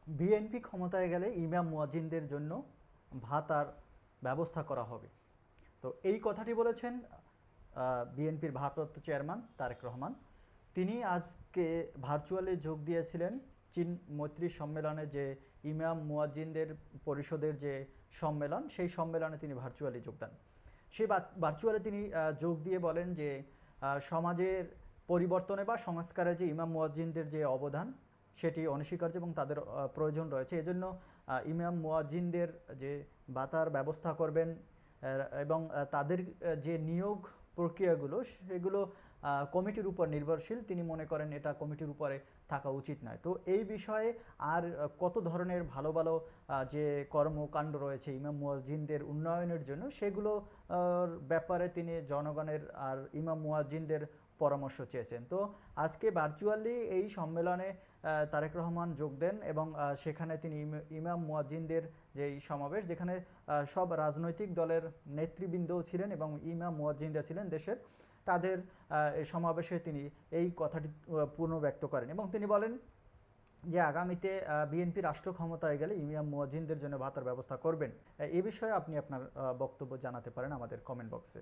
BNP ক্ষমতায় গেলে ইমাম মুয়াজ্জিনদের জন্য ভাতার ব্যবস্থা করা হবে। তো এই কথাটি বলেছেন বিএনপির ভারপ্রাপ্ত চেয়ারম্যান তারেক রহমান। তিনি আজকে ভার্চুয়ালি যোগ দিয়েছিলেন চীন মৈত্রী সম্মেলনে, যে ইমাম মুয়াজ্জিনদের পরিষদের যে সম্মেলন, সেই সম্মেলনে তিনি ভার্চুয়ালি যোগ দেন। সেই ভার্চুয়ালি তিনি যোগ দিয়ে বলেন যে সমাজের পরিবর্তনে বা সংস্কারে যে ইমাম মুয়াজ্জিনদের যে অবদান, সেটি অনস্বীকার্য এবং তাদের প্রয়োজন রয়েছে। এজন্য ইমাম মুয়াজ্জিনদের যে ভাতার ব্যবস্থা করবেন এবং তাদের যে নিয়োগ প্রক্রিয়াগুলো, সেগুলো কমিটির উপর নির্ভরশীল। তিনি মনে করেন এটা কমিটির উপরে থাকা উচিত নয়। তো এই বিষয়ে আর কত ধরনের ভালো ভালো যে কর্মকাণ্ড রয়েছে ইমাম মুয়াজ্জিনদের উন্নয়নের জন্য, সেগুলো ব্যাপারে তিনি জনগণের আর ইমাম মুয়াজ্জিনদের পরামর্শ চেয়েছেন। তো আজকে ভার্চুয়ালি এই সম্মেলনে তারেক রহমান যোগ দেন এবং সেখানে তিনি ইমাম মুয়াজ্জিনদের যেই সমাবেশ, যেখানে সব রাজনৈতিক দলের নেতৃবৃন্দও ছিলেন এবং ইমাম মুয়াজ্জিনরা ছিলেন দেশের, তাদের এই সমাবেশে তিনি এই কথাটি পুনর্ব্যক্ত করেন এবং তিনি বলেন যে আগামীতে বিএনপি রাষ্ট্র ক্ষমতায় গেলে ইমাম মুয়াজ্জিনদের জন্য ভাতার ব্যবস্থা করবেন। এ বিষয়ে আপনি আপনার বক্তব্য জানাতে পারেন আমাদের কমেন্ট বক্সে।